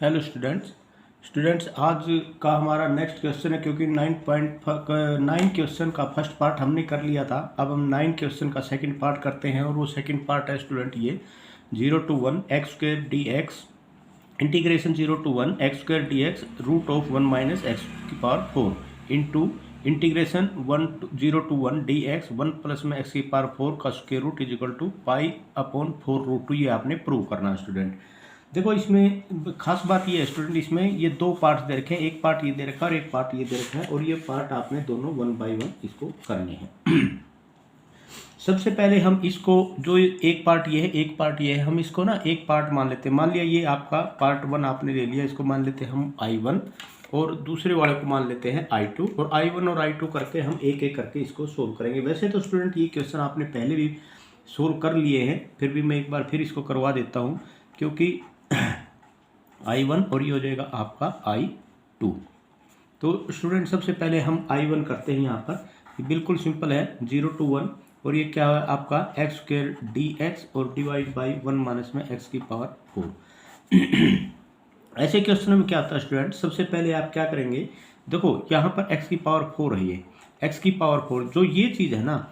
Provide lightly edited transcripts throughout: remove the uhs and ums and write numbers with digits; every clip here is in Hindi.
हेलो स्टूडेंट्स आज का हमारा नेक्स्ट क्वेश्चन है, क्योंकि 9 क्वेश्चन का फर्स्ट पार्ट हमने कर लिया था। अब हम 9 क्वेश्चन का सेकंड पार्ट करते हैं, और वो सेकंड पार्ट है स्टूडेंट ये 0 to 1 x square D X integration 0 to 1 x square D X root of 1 minus X की power 4 into integration 0 to 1 D X 1 plus में एक्स की पावर 4 का square root is equal to pi upon 4 root 2। ये आपने प्रूव करना है स्टूडेंट। देखो इसमें खास बात ये है स्टूडेंट, इसमें ये दो पार्ट्स दे रखे हैं, एक पार्ट ये दे रखा है और एक पार्ट ये दे रखा है, और ये पार्ट आपने दोनों 1 by 1 इसको करने हैं। सबसे पहले हम इसको, जो एक पार्ट ये है एक पार्ट ये है, हम इसको ना एक पार्ट मान लेते हैं। मान लिया ये आपका पार्ट 1 आपने ले लिया, इसको मान लेते हैं हम I1 और दूसरे वाले को मान लेते हैं I2, और I1 और I2 करके हम एक एक करके इसको सोल्व करेंगे। वैसे तो स्टूडेंट ये क्वेश्चन आपने पहले भी सोल्व कर लिए हैं, फिर भी मैं एक बार फिर इसको करवा देता हूँ, क्योंकि I1 और ये हो जाएगा आपका I2। तो स्टूडेंट सबसे पहले हम I1 करते हैं। यहाँ पर ये बिल्कुल सिंपल है, 0 to 1, और ये क्या है आपका एक्स स्क्वायर डी एक्स और डिवाइड बाई 1 माइनस में एक्स की पावर 4। ऐसे क्वेश्चन में क्या आता है स्टूडेंट, सबसे पहले आप क्या करेंगे, देखो यहाँ पर एक्स की पावर 4 है, ये एक्स की पावर 4 जो ये चीज़ है ना,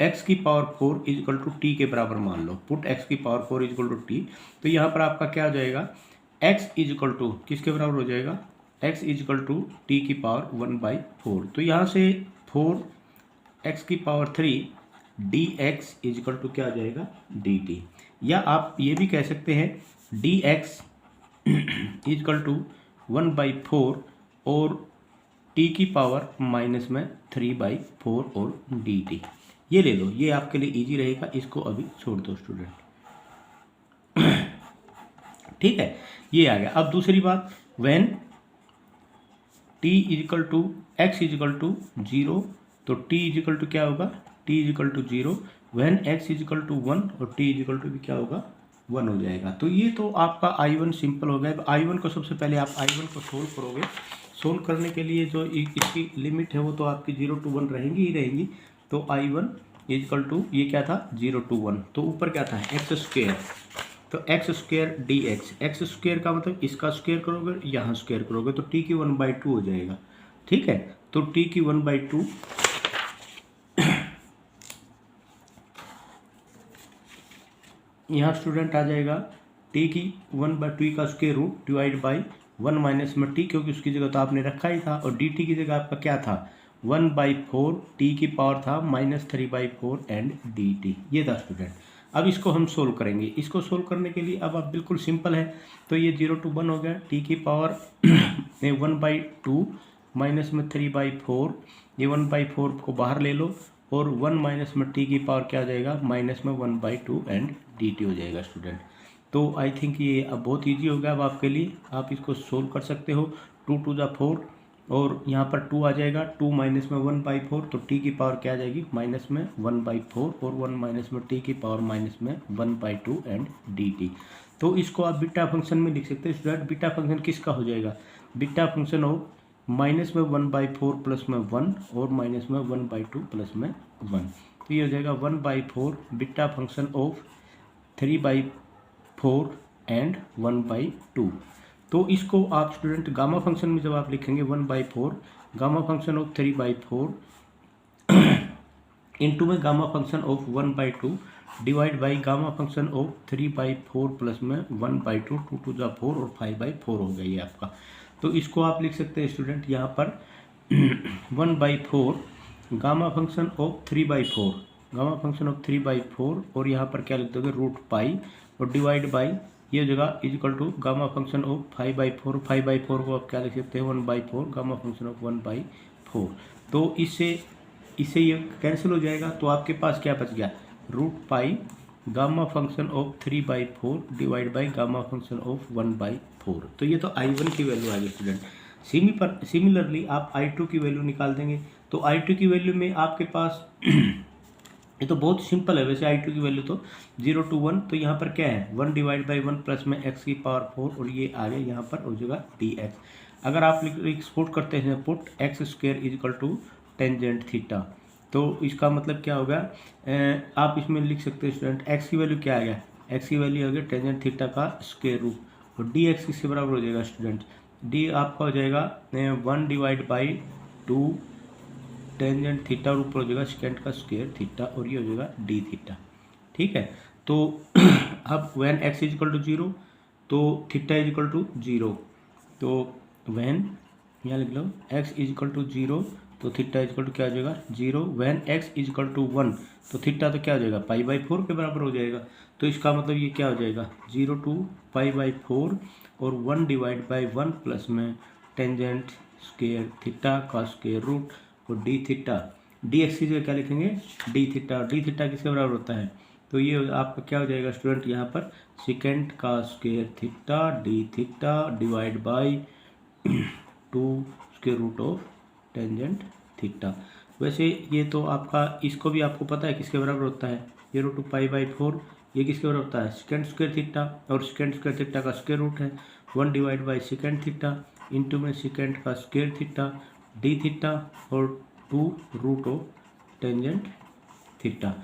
एक्स की power 4 is equal to t के बराबर मान लो, पुट एक्स की power 4 is equal to t. तो यहाँ पर आपका क्या हो जाएगा, एक्स इज इक्वल टू किसके बराबर हो जाएगा, x is equal to t की पावर 1/4। तो यहाँ से 4 एक्स की power 3 d x is equal to क्या हो जाएगा, डी टी। या आप ये भी कह सकते हैं d x is equal to 1/4 और टी की पावर माइनस में 3/4 और डी टी। ये ले लो, ये आपके लिए इजी रहेगा, इसको अभी छोड़ दो स्टूडेंट। ठीक है, ये आ गया। अब दूसरी बात, when t is equal to x is equal to 0, तो t इजिकल टू क्या होगा, t is equal to 0, when x is equal to 1 और t इजिकल टू भी क्या होगा, 1 हो जाएगा। तो ये तो आपका I1 सिंपल हो गया। I1 को सबसे पहले आप I1 को सोल्व करोगे। सोल्व करने के लिए जो इसकी लिमिट है वो तो आपकी 0 to 1 रहेंगी ही रहेंगी। तो I1 इजिकल टू ये क्या था, 0 to 1, तो ऊपर क्या था एक्स स्क्वायर, तो x square D x, x square का मतलब इसका स्क्वायर करोगे यहाँ स्क्वायर करोगे तो टी की 1/2 हो जाएगा। ठीक है, तो टी की 1/2 यहाँ स्टूडेंट आ जाएगा, टी की 1/2 का square root divide by 1 minus में टी, क्योंकि उसकी जगह तो आपने रखा ही था, और डी टी की जगह आपका क्या था 1/4, टी की पावर था -3/4 एंड डी टी। ये था स्टूडेंट। अब इसको हम सोल्व करेंगे। इसको सोल्व करने के लिए अब आप बिल्कुल सिंपल है, तो ये 0 to 1 हो गया, टी की पावर 1/2 माइनस में 3/4, ये 1/4 को बाहर ले लो, और 1 माइनस में टी की पावर क्या आ जाएगा, माइनस में 1/2 एंड डी टी हो जाएगा स्टूडेंट। तो आई थिंक ये अब बहुत ईजी हो गया अब आपके लिए, आप इसको सोल्व कर सकते हो। 2 to the 4 और यहाँ पर 2 आ जाएगा, 2 माइनस में 1/4, तो टी की पावर क्या आ जाएगी, माइनस में 1/4, और 1 माइनस में टी की पावर माइनस में 1/2 एंड डी टी। तो इसको आप बीटा फंक्शन में लिख सकते हैं स्टूडेंट। बीटा फंक्शन किसका हो जाएगा, बीटा फंक्शन ऑफ माइनस में 1/4 प्लस में 1 और माइनस में 1/2 प्लस में 1। तो ये हो जाएगा 1/4 बीटा फंक्शन ऑफ 3/4 एंड 1/2। तो इसको आप स्टूडेंट गामा फंक्शन में जब आप लिखेंगे 1/4 गामा फंक्शन ऑफ 3/4 इंटू में gamma function of 1/2 divide by gamma function of 3/4 plus में 1/2, 2 to the 4 और 5/4 हो गई है आपका। तो इसको आप लिख सकते हैं स्टूडेंट यहाँ पर 1/4 gamma function of 3/4, gamma function of 3/4, और यहाँ पर क्या लिख दोगे रूट पाई, और डिवाइड बाई ये जगह is equal to gamma function of 5/4, 5/4 को आप क्या लिख सकते हैं 1/4 गामा फंक्शन ऑफ 1/4। तो इससे ये कैंसिल हो जाएगा, तो आपके पास क्या बच गया, root pi gamma function of 3/4 divide by gamma function of 1/4। तो ये तो I1 की वैल्यू आ गई स्टूडेंट। सिमिलरली आप I2 की वैल्यू निकाल देंगे। तो I2 की वैल्यू में आपके पास ये तो बहुत सिंपल है वैसे, I2 की वैल्यू तो 0 to 1, तो यहाँ पर क्या है 1 डिवाइड बाई 1 प्लस में x की पावर 4, और ये आ गया यहाँ पर हो जाएगा dx। अगर आप एक्सपोर्ट करते हैं put x square is equal to tangent theta, तो इसका मतलब क्या होगा, आप इसमें लिख सकते हैं स्टूडेंट एक्स की वैल्यू क्या आ गया, एक्स की वैल्यू आ गया टेंजेंट थीटा का स्क्वायर रूट, और डी एक्स किसके बराबर हो जाएगा स्टूडेंट, डी आपका हो जाएगा 1/2 टेंजेंट थीटा और ऊपर हो जाएगा सेकेंड का स्क्वायर थीटा और ये हो जाएगा डी थीटा। ठीक है, तो अब when x is equal to 0 तो थीटा इज इक्वल टू 0, तो व्हेन यहाँ लिख लो x इज इक्वल टू 0 तो थीटा इज इक्वल टू क्या हो जाएगा 0, when x is equal to 1 तो थीटा तो क्या हो जाएगा π/4 के बराबर हो जाएगा। तो इसका मतलब ये क्या हो जाएगा 0 to π/4 और 1/1 प्लस में टेंजेंट स्क्वायर थीटा का स्क्वायर रूट और डी थीटा, डी एक्स की जगह क्या लिखेंगे डी थीटा, डी थीटा किसके बराबर होता है, तो ये आपका क्या हो जाएगा स्टूडेंट यहाँ पर सेकेंड का square theta d theta divide by 2 square root of tangent theta. वैसे ये तो आपका इसको भी आपको पता है किसके बराबर होता है 0 to π/4, ये किसके बराबर होता है सेकेंड स्क्वायर थीटा और सेकेंड स्क्वायर थीटा का स्क्वायर रूट है 1 divide by second theta into में सेकेंड का स्क्वायर थीटा डी थीटा और 2 रूट ऑफ टेंजेंट थीटा।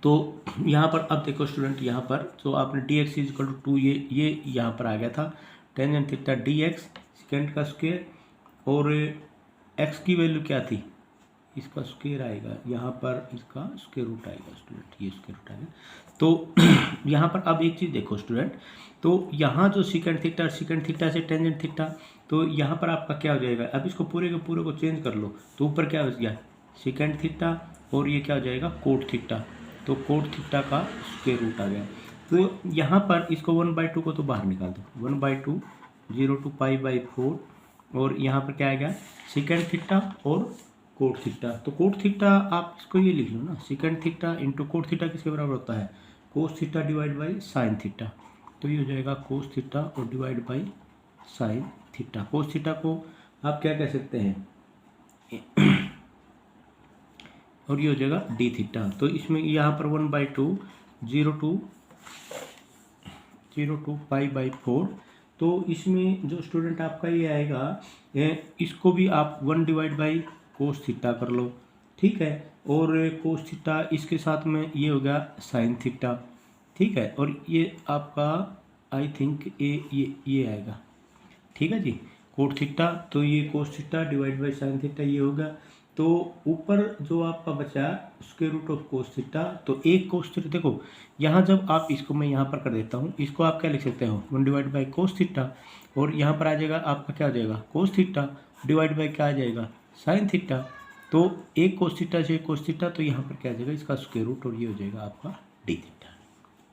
तो यहाँ पर अब देखो स्टूडेंट यहाँ पर तो आपने d x is equal to 2 ये यहाँ पर आ गया था tangent theta d x second का स्क्वायर और एक्स की वैल्यू क्या थी इसका स्क्वायर आएगा यहाँ पर इसका स्क्वायर रूट आएगा स्टूडेंट, ये स्क्वायर रूट आएगा। तो यहाँ पर अब एक चीज़ देखो स्टूडेंट, तो यहाँ जो सेकेंड थीटा सेकेंड थीटा से टेंजेंट थीटा तो यहाँ पर आपका क्या हो जाएगा, अब इसको पूरे के पूरे को चेंज कर लो तो ऊपर क्या हो गया सेकेंड थीटा और ये क्या हो जाएगा कोट थीटा, तो कोट थीटा का स्क्वायर रूट आ गया। तो यहाँ पर इसको 1/2 को तो बाहर निकाल दो 1/2 0 to π/4 और यहाँ पर क्या आएगा सेकेंड थीटा और कोट थीटा, तो कोट थीटा आप इसको ये लिख लो ना second theta into cot theta किसके बराबर होता है कोस theta divide by sine theta, तो ये हो जाएगा कोस थीटा और divide by sine theta. Cos theta को आप क्या कह सकते हैं और ये हो जाएगा डी थीटा, तो इसमें यहाँ पर 1/2 0 to π/4 तो इसमें जो स्टूडेंट आपका ये आएगा इसको भी आप 1 डिवाइड बाई कोस थीटा कर लो, ठीक है, और कोस थीटा इसके साथ में ये हो गया साइन थीटा, ठीक है, और ये आपका आई थिंक ये आएगा, ठीक है जी कोट थीटा, तो ये cos theta divide by sine theta ये होगा। तो ऊपर जो आपका बचा square root of cos theta, तो एक कोस थीटा देखो यहाँ जब आप इसको मैं यहाँ पर कर देता हूँ इसको आप क्या लिख सकते हो 1 डिवाइड बाई कोस थीटा और यहाँ पर आ जाएगा आपका क्या हो जाएगा कोस थीटा डिवाइड बाई क्या आ जाएगा साइन थीटा, तो एक कोस थीटा से एक कोस थीटा तो यहाँ पर क्या आ जाएगा इसका स्क्वायर रूट और ये हो जाएगा आपका डी थीटा,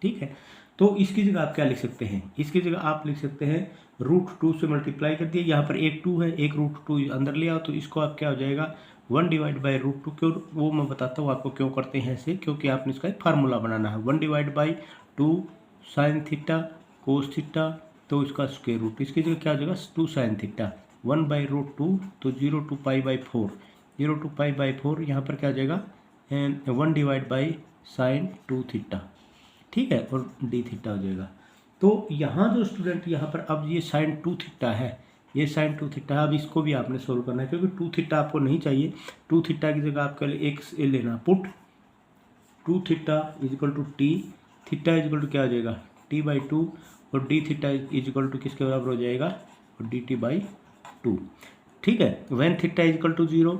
ठीक है। तो इसकी जगह आप क्या लिख सकते हैं, इसकी जगह आप लिख सकते हैं √2 से मल्टीप्लाई कर दिए, यहाँ पर एक 2 है एक √2 अंदर ले आओ तो इसको आप क्या हो जाएगा 1 डिवाइड बाई √2, क्यों वो मैं बताता हूँ आपको क्यों करते हैं ऐसे, क्योंकि आपने इसका एक फार्मूला बनाना है 1 divide by 2 sine theta cos theta तो इसका स्क्वायर रूट, इसकी जगह क्या हो जाएगा 2 साइन थीटा 1/√2 तो 0 to π/4 0 to π/4 यहाँ पर क्या हो जाएगा 1 डिवाइड बाई साइन 2 थीटा, ठीक है, और डी थीटा हो जाएगा। तो यहाँ जो स्टूडेंट यहाँ पर अब ये साइन 2 थीटा है ये साइन 2 थीटा है, अब इसको भी आपने सोल्व करना है क्योंकि 2 थीटा आपको नहीं चाहिए, 2 थीटा की जगह आपके लिए एक लेना put 2 theta is equal to T, theta is equal to क्या हो जाएगा t/2 और D theta is equal to किसके बराबर हो जाएगा और dt/2, ठीक है। When theta is equal to 0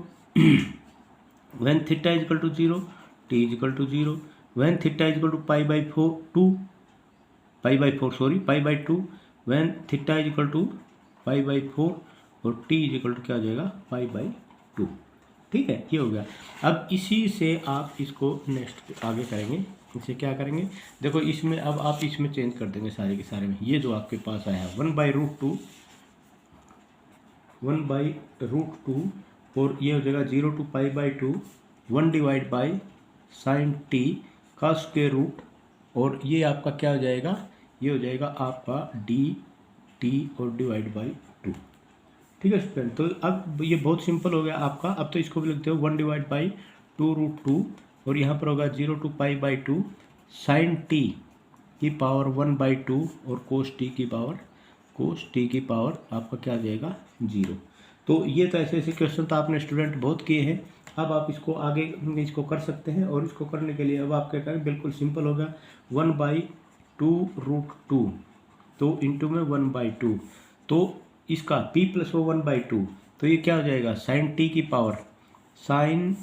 when theta is equal to 0 t is equal to 0 when theta is equal to π/2 when theta is equal to π/4 और t इज इक्वल टू क्या हो जाएगा π/2, ठीक है, ये हो गया। अब इसी से आप इसको नेक्स्ट आगे करेंगे, इसे क्या करेंगे देखो इसमें अब आप इसमें चेंज कर देंगे सारे के सारे में, ये जो आपके पास आया है 1/√2 और ये हो जाएगा 0 to π/2 1 divide by sign T का स्क्वायर रूट और ये आपका क्या हो जाएगा ये हो जाएगा आपका डी टी और डिवाइड बाई 2, ठीक है स्टूडेंट। तो अब ये बहुत सिंपल हो गया आपका, अब तो इसको भी लिखते हो 1 डिवाइड बाई 2√2 और यहाँ पर होगा 0 to π/2 साइन टी की पावर 1/2 और कोस टी की पावर आपका क्या आ जाएगा 0। तो ये तो ऐसे ऐसे क्वेश्चन तो आपने स्टूडेंट बहुत किए हैं, अब आप इसको आगे इसको कर सकते हैं और इसको करने के लिए अब आप क्या करें बिल्कुल सिंपल होगा 1/2√2 तो इंटू में 1/2, तो इसका p प्लस वो 1/2, तो ये क्या हो जाएगा साइन टी की पावर, साइन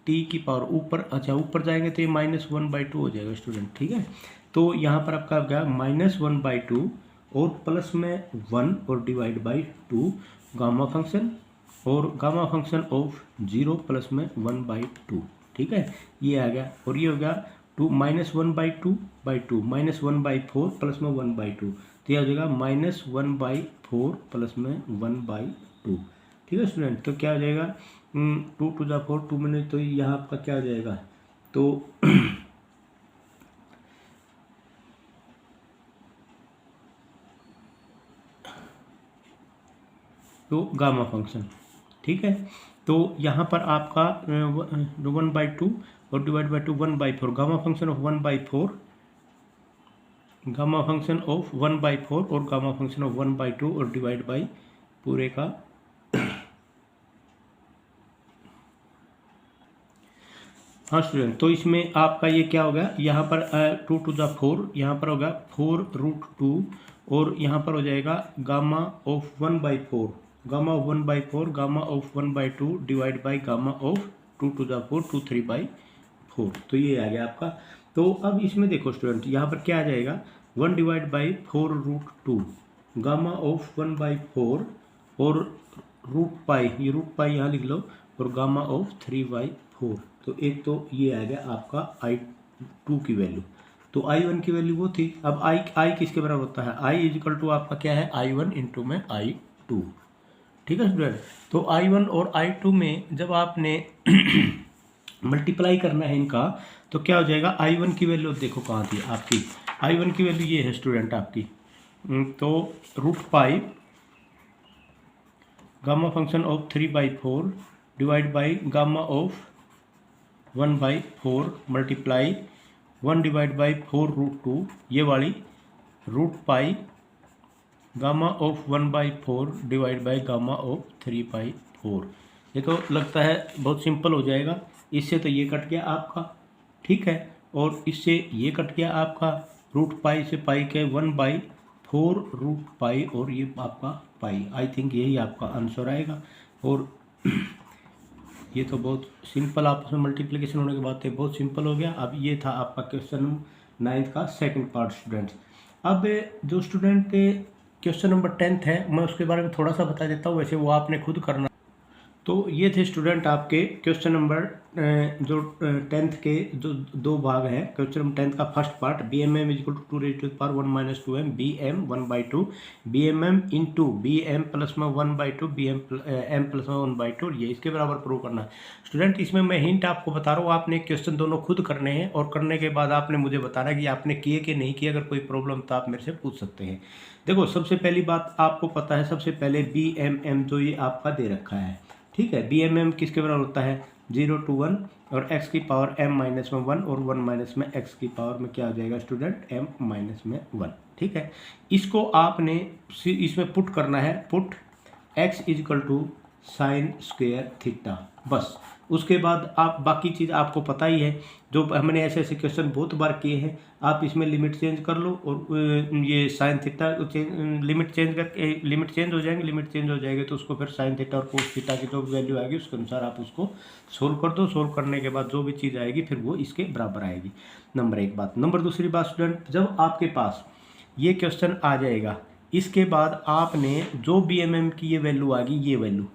टी की पावर ऊपर, अच्छा ऊपर जाएंगे तो ये -1/2 हो जाएगा स्टूडेंट, ठीक है। तो यहाँ पर आपका क्या -1/2 और प्लस में 1 और डिवाइड बाई 2 गामा फंक्शन, और गामा फंक्शन ऑफ 0 प्लस में 1/2, ठीक है, ये आ गया। और ये हो गया -1/2 -1/4 प्लस में 1/2, तो यह हो जाएगा -1/4 प्लस में 1/2, ठीक है स्टूडेंट। तो क्या हो जाएगा 2 टू द 4 2 में, तो यहाँ आपका क्या हो जाएगा, तो गामा फंक्शन, ठीक है। तो यहाँ पर आपका 1/2 और divide by 2 1/4, gamma function of 1/4, gamma function of 1/4 और गामा फंक्शन ऑफ 1/2 और डिवाइड बाई पूरे का हाँ स्टूडेंट। तो इसमें आपका ये क्या हो गया, यहाँ पर 2 टू द 4, यहाँ पर होगा 4√2 और यहाँ पर हो जाएगा gamma of 1/4, gamma of 1/4, gamma of 1/2 divide by gamma of 2 to the 4 2 3/4, तो ये आ गया आपका। तो अब इसमें देखो स्टूडेंट, यहाँ पर क्या आ जाएगा 1 डिवाइड बाई 4√2 गामा ऑफ 1/4 और रूट पाई, ये रूट पाई यहाँ लिख लो, और गामा ऑफ 3/4, तो एक तो ये आ गया आपका I2 की वैल्यू। तो I1 की वैल्यू वो थी। अब I किसके बराबर होता है, I इजिकल टू आपका क्या है I1 इंटू में I2, ठीक है स्टूडेंट। तो I1 और I2 में जब आपने मल्टीप्लाई करना है इनका, तो क्या हो जाएगा I1 की वैल्यू देखो कहाँ थी आपकी, I1 की वैल्यू ये है स्टूडेंट आपकी, तो root pi gamma function of 3/4 divide by gamma of 1/4 multiply 1 divide by 4√2, ये वाली root pi gamma of 1/4 divide by gamma of 3/4। ये तो लगता है बहुत सिंपल हो जाएगा, इससे तो ये कट गया आपका, ठीक है, और इससे ये कट गया आपका, रूट पाई से पाई के 1/4 रूट पाई, और ये आपका पाई, आई थिंक यही आपका आंसर आएगा। और ये तो बहुत सिंपल आपस में मल्टीप्लिकेशन होने के बाद तो बहुत सिंपल हो गया। अब ये था आपका क्वेश्चन 9th का सेकंड पार्ट स्टूडेंट्स। अब जो स्टूडेंट क्वेश्चन नंबर 10th है, मैं उसके बारे में थोड़ा सा बता देता हूँ, वैसे वो आपने खुद करना। तो ये थे स्टूडेंट आपके क्वेश्चन नंबर जो 10th के जो दो भाग हैं, क्वेश्चन नंबर 10th का first part BMM equal to 2 raised to the power 1 - 2m BM 1/2 BMM into BM plus में 1/2 BM M प्लस में 1/2, ये इसके बराबर प्रूव करना है स्टूडेंट। इसमें मैं हिंट आपको बता रहा हूँ, आपने क्वेश्चन दोनों खुद करने हैं, और करने के बाद आपने मुझे बताना कि आपने किए कि नहीं किए। अगर कोई प्रॉब्लम तो आप मेरे से पूछ सकते हैं। देखो सबसे पहली बात आपको पता है, सबसे पहले BMM जो ये आपका दे रखा है, ठीक है। BMM किसके बराबर होता है 0 to 1 और x की पावर m माइनस में 1 और 1 माइनस में x की पावर में क्या आ जाएगा स्टूडेंट m माइनस में 1, ठीक है। इसको आपने इसमें पुट करना है, put x is equal to sine square theta, बस। उसके बाद आप बाकी चीज़ आपको पता ही है, जो हमने ऐसे ऐसे क्वेश्चन बहुत बार किए हैं। आप इसमें लिमिट चेंज कर लो, और ये साइन थीटा लिमिट चेंज करके लिमिट चेंज हो जाएंगे, लिमिट चेंज हो जाएगी तो उसको फिर साइन थीटा और कोस थीटा की जो वैल्यू आएगी उसके अनुसार आप उसको सोल्व कर दो। सोल्व करने के बाद जो भी चीज़ आएगी फिर वो इसके बराबर आएगी। नंबर एक बात। नंबर दूसरी बात स्टूडेंट, जब आपके पास ये क्वेश्चन आ जाएगा, इसके बाद आपने जो BMM की ये वैल्यू आ गई, ये वैल्यू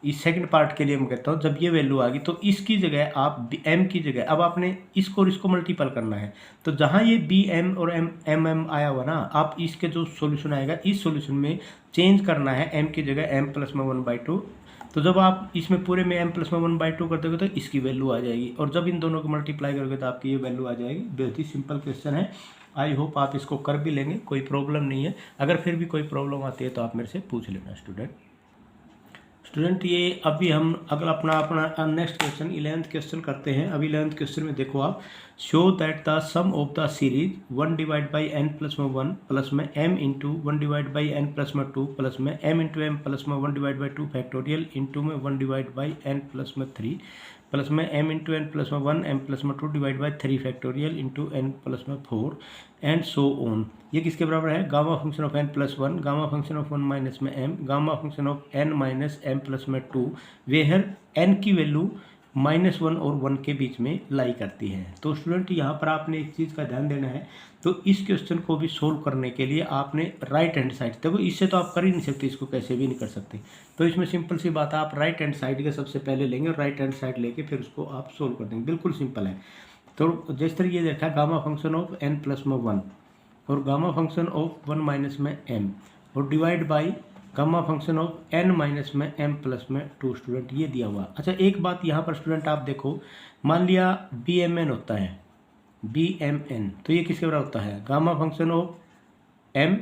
इस सेकंड पार्ट के लिए मैं कहता हूँ, जब ये वैल्यू आ गई तो इसकी जगह आप m की जगह अब आपने इसको और इसको मल्टीपल करना है। तो जहाँ ये BM और MM आया हुआ ना, आप इसके जो सॉल्यूशन आएगा इस सॉल्यूशन में चेंज करना है, m की जगह m प्लस में 1/2। तो जब आप इसमें पूरे में m प्लस में 1/2 कर दोगे तो इसकी वैल्यू आ जाएगी, और जब इन दोनों को मल्टीप्लाई करोगे तो आपकी ये वैल्यू आ जाएगी। बहुत ही सिंपल क्वेश्चन है, आई होप आप इसको कर भी लेंगे, कोई प्रॉब्लम नहीं है। अगर फिर भी कोई प्रॉब्लम आती है तो आप मेरे से पूछ लेना स्टूडेंट। ये अभी हम अगला अपना नेक्स्ट क्वेश्चन 11th क्वेश्चन करते हैं। अभी 11th क्वेश्चन में देखो आप, show that the sum of the series 1 divide by n plus में 1 प्लस में m into 1 divide by n plus में 2 प्लस में m इंटू m प्लस में 1 डिवाइड बाई 2 फैक्टोरियल इंटू में 1 डिवाइड बाई n प्लस में 3 प्लस में m इंटू एन प्लस में 1 m प्लस में 2 divide by 3 factorial into n plus में 4 एंड सो ऑन। ये किसके बराबर है? Gamma function of n plus 1, gamma function of 1 minus में m, gamma function of n minus m plus में 2, वेयर n की वैल्यू -1 और 1 के बीच में लाई करती है। तो स्टूडेंट यहाँ पर आपने एक चीज़ का ध्यान देना है, तो इस क्वेश्चन को भी सोल्व करने के लिए आपने राइट हैंड साइड, देखो इससे तो आप कर ही नहीं सकते, इसको कैसे भी नहीं कर सकते, तो इसमें सिंपल सी बात है, आप राइट हैंड साइड के सबसे पहले लेंगे और राइट हैंड साइड लेके फिर उसको आप सोल्व कर देंगे, बिल्कुल सिंपल है। तो जिस तरह ये देखा, gamma function of n plus में 1 और गामा फंक्शन ऑफ 1 माइनस में m और divide by gamma function of n minus में m प्लस में 2 स्टूडेंट, ये दिया हुआ। अच्छा एक बात यहाँ पर स्टूडेंट आप देखो, मान लिया BMN होता है, BMN, तो ये किसके बराबर होता है? गामा फंक्शन ऑफ m,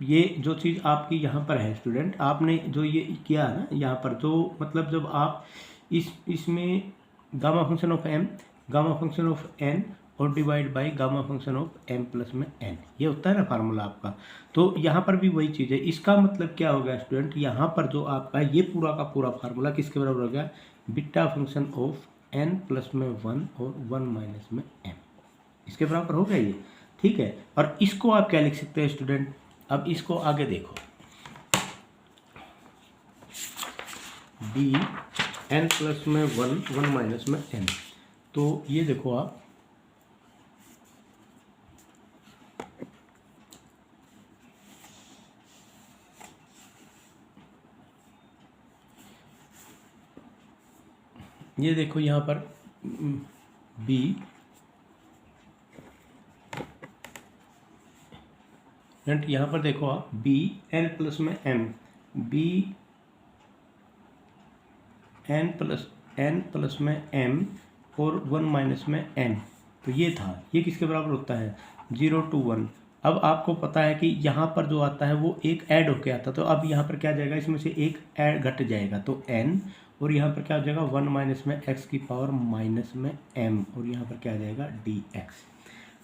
ये जो चीज़ आपकी यहाँ पर है स्टूडेंट, आपने जो ये किया है ना यहाँ पर, जो मतलब जब आप इसमें gamma function of m, gamma function of n और divide by gamma function of m plus में n, ये होता है ना फार्मूला आपका। तो यहाँ पर भी वही चीज़ है। इसका मतलब क्या हो गया स्टूडेंट, यहाँ पर जो आपका ये पूरा का पूरा फार्मूला किसके बराबर हो गया? Beta function of n plus में 1 और 1 माइनस में m, इसके बराबर हो गया ये, ठीक है। और इसको आप क्या लिख सकते हैं स्टूडेंट? अब इसको आगे देखो, डी एन प्लस में 1 माइनस में n, तो ये देखो आप, ये देखो यहाँ पर b यहाँ पर देखो आप, बी एन प्लस में m, बी एन प्लस में m और 1 माइनस में n, तो ये था, ये किसके बराबर होता है? 0 to 1। अब आपको पता है कि यहाँ पर जो आता है वो एक ऐड होके आता है, तो अब यहाँ पर क्या जाएगा, इसमें से एक ऐड घट जाएगा तो n, और यहाँ पर क्या हो जाएगा 1 माइनस में x की पावर माइनस में m, और यहाँ पर क्या आ जाएगा dx।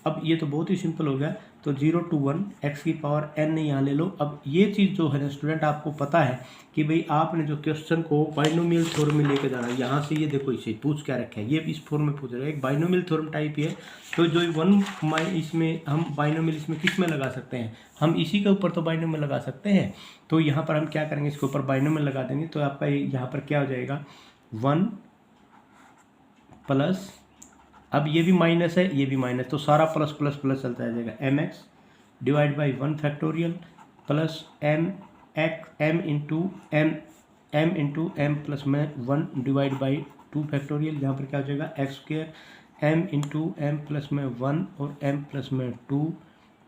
अब ये तो बहुत ही सिंपल हो गया, तो 0 to 1 x की पावर n यहाँ ले लो। अब ये चीज़ जो है ना स्टूडेंट, आपको पता है कि भाई आपने जो क्वेश्चन को बाइनोमियल थ्योरम में लेके जाना है, यहाँ से ये देखो इसे पूछ क्या रखा है, ये इस फॉर्म में पूछ रहा है, एक बाइनोमियल थ्योरम टाइप है। तो जो 1 इसमें हम बाइनोमियल इसमें किस में लगा सकते हैं? हम इसी के ऊपर तो बाइनोमियल लगा सकते हैं। तो यहाँ पर हम क्या करेंगे, इसके ऊपर बाइनोमियल लगा देंगे, तो आपका यहाँ पर क्या हो जाएगा 1 प्लस, अब ये भी माइनस है, ये भी माइनस, तो सारा प्लस प्लस प्लस चलता जाएगा, mx divide by 1 factorial plus m into m plus में 1 डिवाइड बाई 2 फैक्टोरियल, यहाँ पर क्या हो जाएगा x square m into m plus में 1 और m प्लस में 2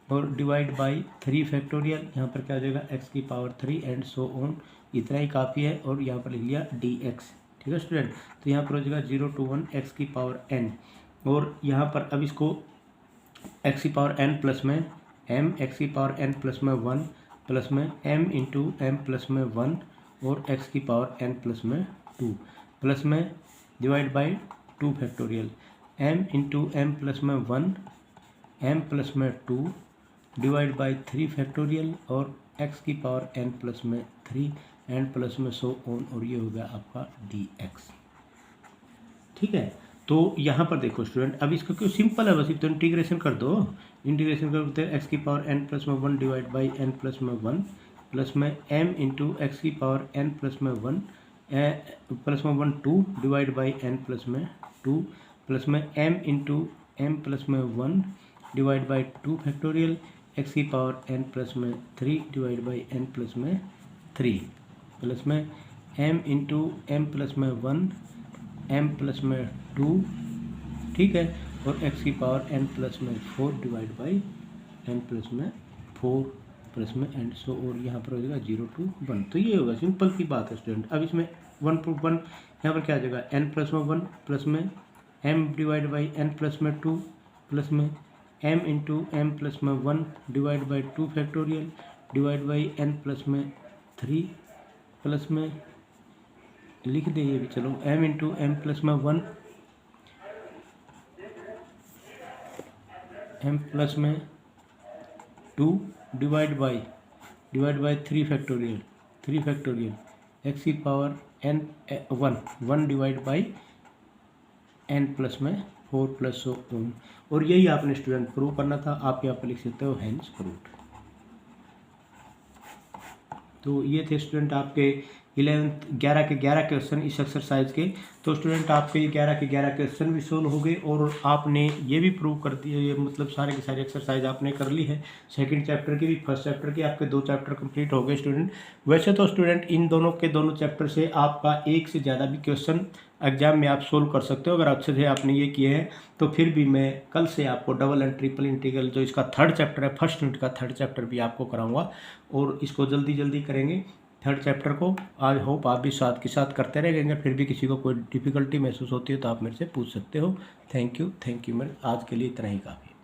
और डिवाइड बाई 3 फैक्टोरियल, यहाँ पर क्या हो जाएगा x की पावर 3 एंड सो ऑन, इतना ही काफ़ी है। और यहाँ पर लिख लिया dx, ठीक है स्टूडेंट। तो यहाँ पर हो जाएगा 0 to 1 x की पावर n, और यहाँ पर अब इसको x की पावर n प्लस में m, x की पावर n प्लस में 1 प्लस में m इंटू m प्लस में 1 और x की पावर n प्लस में 2 प्लस में divide by 2 factorial, m into m plus में 1 m प्लस में 2 डिवाइड बाई 3 फैक्टोरियल और x की पावर n प्लस में 3 एंड प्लस में सो ऑन, और ये हो गया आपका dx, ठीक है। तो यहाँ पर देखो स्टूडेंट, अब इसको क्यों सिंपल है, बस तो इंटीग्रेशन कर दो, इंटीग्रेशन करते हैं x की पावर n प्लस में 1 डिवाइड बाई n प्लस में 1 प्लस में m इंटू एक्स की पावर n प्लस में 1 प्लस में 1 2 डिवाइड बाई n प्लस में 2 प्लस में m इंटू m प्लस में 1 डिवाइड बाई 2 फैक्टोरियल x की पावर n प्लस में 3 डिवाइड बाई n प्लस में 3 प्लस में m इंटू m प्लस में 1 m प्लस में 2, ठीक है, और x की पावर n प्लस में 4 डिवाइड बाई n प्लस में 4 प्लस में एंड सो, और यहाँ पर हो जाएगा 0 to 1। तो ये होगा, सिंपल सी बात है स्टूडेंट। अब इसमें 1 to 1 यहाँ पर क्या आ जाएगा n प्लस में 1 प्लस में m divide by n plus में 2 प्लस में m इंटू m प्लस में 1 divide by 2 factorial divide by n plus में 3 प्लस में, लिख दे ये भी चलो, m इंटू m प्लस में 1 m प्लस में 2 डिवाइड बाई 3 फैक्टोरियल एक्स की power n 1 divide by n plus में 4 प्लस ओम, और यही आपने स्टूडेंट प्रूव करना था। आप यहाँ पर लिख सकते हो हेंस प्रूव्ड। तो ये थे स्टूडेंट आपके 11 के 11 क्वेश्चन इस एक्सरसाइज के। तो स्टूडेंट आपके 11 के 11 क्वेश्चन भी सोल्व हो गए और आपने ये भी प्रूव कर दिया, ये मतलब सारे के सारे एक्सरसाइज आपने कर ली है। सेकंड चैप्टर की भी, फर्स्ट चैप्टर के आपके 2 चैप्टर कंप्लीट हो गए स्टूडेंट। वैसे तो स्टूडेंट इन दोनों के दोनों चैप्टर से आपका एक से ज़्यादा भी क्वेश्चन एग्जाम में आप सोल्व कर सकते हो। अगर अच्छे से आपने ये किए हैं तो फिर भी मैं कल से आपको डबल एंड ट्रिपल इंटीग्रल जो इसका थर्ड चैप्टर है, फर्स्ट यूनिट का थर्ड चैप्टर भी आपको कराऊंगा और इसको जल्दी जल्दी करेंगे थर्ड चैप्टर को। आई होप आप भी साथ के साथ करते रहेंगे। फिर भी किसी को कोई डिफ़िकल्टी महसूस होती है तो आप मेरे से पूछ सकते हो। थैंक यू मेरे आज के लिए इतना ही काफ़ी।